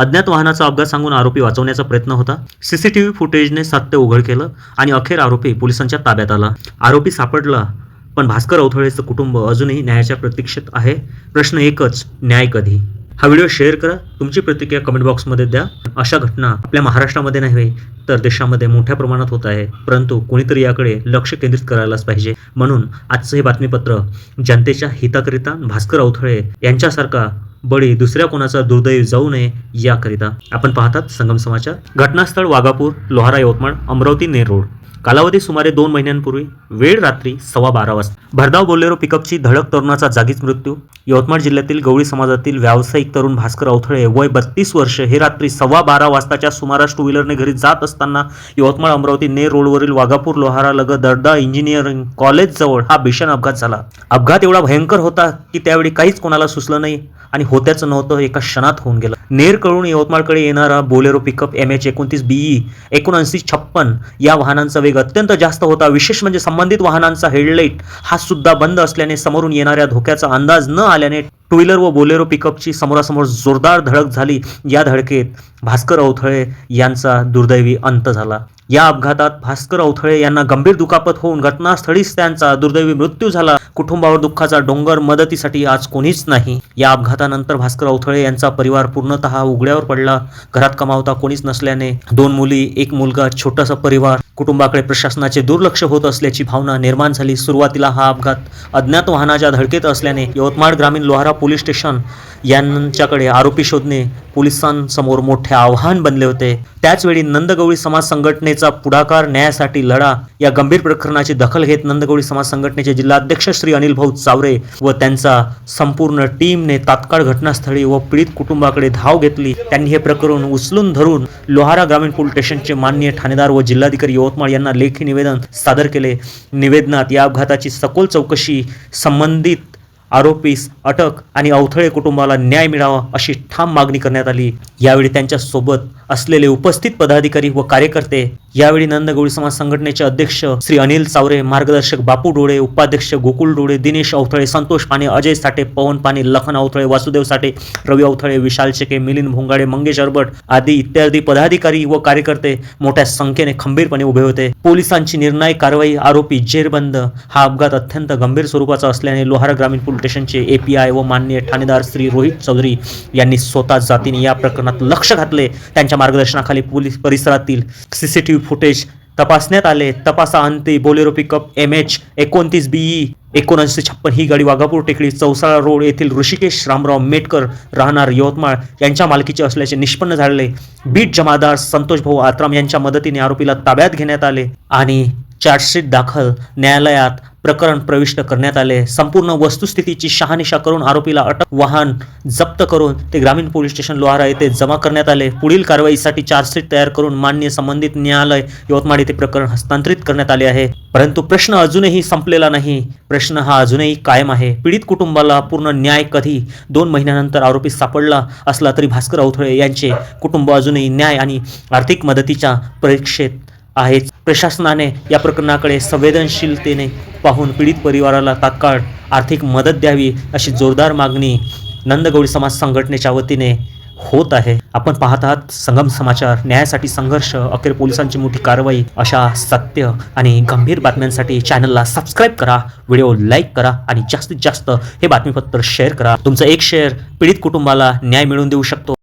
अज्ञात वाहनाचा अपघात सांगून आरोपी वाचवण्याचा प्रयत्न होता। सीसीटीव्ही फुटेजने सत्य उघड केलं आणि अखेर आरोपी पोलिसांच्या ताब्यात आला। आरोपी सापडला, पण भास्कर अवथळेचं कुटुंब अजूनही न्यायाच्या प्रतीक्षेत आहे। प्रश्न एकच, न्याय कधी? हा व्हिडिओ शेअर करा, तुमची प्रतिक्रिया कमेंट बॉक्समध्ये द्या। अशा घटना आपल्या महाराष्ट्रामध्ये नाही तर देशामध्ये मोठ्या प्रमाणात होत आहे, परंतु कोणीतरी याकडे लक्ष केंद्रित करायलाच पाहिजे। म्हणून आजचं हे बातमीपत्र जनतेच्या हिताकरिता भास्कर अवथळे यांच्यासारखा बळी दुसऱ्या कोणाचा दुर्दैव जाऊ नये याकरिता। आपण पाहतात संगम समाचार। घटनास्थळ वाघापूर, लोहारा, यवतमाळ, अमरावती नेर रोड। कालावधी सुमारे 2 महिन्यांपूर्वी, वेळ रात्री 12:15 वाजता। भरधाव बोलेरो पिकअपची धडक, तरुणाचा जागीच मृत्यू। यवतमाळ जिल्ह्यातील गवळी समाजातील व्यावसायिक तरुण भास्कर अवथळे वय 32 वर्ष हे रात्री 12:15 वाजताच्या सुमारास टू व्हीलरने घरी जात असताना यवतमाळ अमरावती नेर रोडवरील वाघापूर लोहारा लगत दर्दा इंजिनिअरिंग कॉलेज जवळ हा भीषण अपघात झाला। अपघात एवढा भयंकर होता की त्यावेळी काहीच कोणाला सुचलं नाही आणि होत्याचं नव्हतं एका क्षणात होऊन गेलं। नेर कडून यवतमाळकडे येणारा बोलेरो पिकअप MH29 BE 7956 या वाहनांचा वेग अत्यंत जास्त होता। विशेष म्हणजे संबंधित वाहनांचा हेडलाईट हा सुद्धा बंद असल्याने समोरून येणाऱ्या धोक्याचा अंदाज न आल्याने टू व्हीलर व बोलेरो पिकअपची समोरासमोर जोरदार धडक झाली। या धडकेत भास्कर अवथळे यांचा दुर्दैवी अंत झाला। या अपघातात भास्कर अवथळे यांना गंभीर दुखापत होऊन घटनास्थळीच त्यांचा दुर्दैवी मृत्यू झाला। कुटुंबावर दुःखाचा डोंगर, मदतीसाठी आज कोणीच नाही। या अपघातानंतर भास्कर अवथळे यांचा परिवार पूर्णतः उघड्यावर पडला। घरात कमावता कोणीच नसल्याने 2 मुली, 1 मुलगा, छोटासा परिवार, कुटुंबाकडे प्रशासनाचे दुर्लक्ष होत असल्याची भावना निर्माण झाली। सुरुवातीला हा अपघात अज्ञात वाहनाच्या धडकेत असल्याने यवतमाळ ग्रामीण लोहारा पोलीस स्टेशन यांच्याकडे आरोपी शोधणे पोलिसांसमोर मोठे आव्हान बनले होते। त्याचवेळी नंदगवळी समाज संघटनेचा पुढाकार, न्यायासाठी लढा या गंभीर प्रकरणाची दखल घेत नंदगवळी समाज संघटनेचे जिल्हाध्यक्ष श्री अनिल भाऊ चावरे व त्यांचा संपूर्ण टीमने तात्काळ घटनास्थळी व पीडित कुटुंबाकडे धाव घेतली। त्यांनी हे प्रकरण उचलून धरून लोहारा ग्रामीण पोलीस स्टेशनचे माननीय ठाणेदार व जिल्हाधिकारी यवतमाळ यांना लेखी निवेदन सादर केले। निवेदनात या अपघाताची सखोल चौकशी, संबंधित आरोपीस अटक आणि अवथळे कुटुंबाला न्याय मिळावा अशी ठाम मागणी करण्यात आली। यावेळी त्यांच्या सोबत असलेले उपस्थित पदाधिकारी व कार्यकर्ते, यावेळी नंदगवळी समाज संघटनेचे अध्यक्ष श्री अनिल चावरे, मार्गदर्शक बापू डोळे, उपाध्यक्ष गोकुळ डोळे, दिनेश अवथळे, संतोष पाने, अजय साठे, पवन पाने, लखन अवथळे, वासुदेव साठे, रवी अवथळे, विशाल शेके, मिलिंद भोंगाडे, मंगेश अरबट आदी इत्यादी पदाधिकारी व कार्यकर्ते मोठ्या संख्येने खंबीरपणे उभे होते। पोलिसांची निर्णायक कारवाई, आरोपी जेरबंद। हा अपघात अत्यंत गंभीर स्वरूपाचा असल्याने लोहारा ग्रामीण पोलीस स्टेशनचे API व माननीय ठाणेदार श्री रोहित चौधरी यांनी स्वतः जातीने या प्रकरणात लक्ष घातले। त्यांच्या मार्गदर्शनाखाली पोलीस परिसरातील सीसीटीव्ही फुटेज तपासण्यात आले। तपासाअंती बोलेरो पिकअप MH29 BE 7956 ही गाडी वाघापूर टेकडी चौसाळा रोड येथील ऋषिकेश रामराव मेटकर राहणार यवतमाळ यांच्या मालकीचे असल्याचे निष्पन्न झाले। बीट जमादार संतोष भाऊ आत्राम यांच्या मदतीने आरोपीला ताब्यात घेण्यात आले आणि चार्जशीट दाखल, न्यायालयात प्रकरण प्रविष्ट करण्यात आले। संपूर्ण वस्तुस्थितीची शहानिशा करून आरोपीला अटक, वाहन जप्त करून ते ग्रामीण पोलीस स्टेशन लोहारा येथे जमा करण्यात आले। पुढील कारवाईसाठी चार्जशीट तयार करून माननीय संबंधित न्यायालय यवतमाळ येथे प्रकरण हस्तांतरित करण्यात आले आहे। परंतु प्रश्न अजूनही संपलेला नाही। प्रश्न हा अजूनही कायम आहे। पीडित कुटुंबाला पूर्ण न्याय कधी? 2 महिन्यानंतर आरोपी सापडला असला तरी भास्कर अवथळे यांचे कुटुंब अजूनही न्याय आणि आर्थिक मदतीच्या परीक्षेत आहेच। प्रशासनाने या प्रकरणाकडे संवेदनशीलतेने पाहून पीडित परिवाराला तात्काळ आर्थिक मदत द्यावी अशी जोरदार मागणी नंदगवळी समाज संघटनेच्या वतीने होत आहे। आपण पाहत आहात संगम समाचार। न्यायासाठी संघर्ष, अखेर पोलिसांची मोठी कारवाई। अशा सत्य आणि गंभीर बातम्यांसाठी चॅनलला सबस्क्राईब करा, व्हिडिओ लाईक करा आणि जास्तीत जास्त हे बातमीपत्र शेअर करा। तुमचं एक शेअर पीडित कुटुंबाला न्याय मिळवून देऊ शकतो।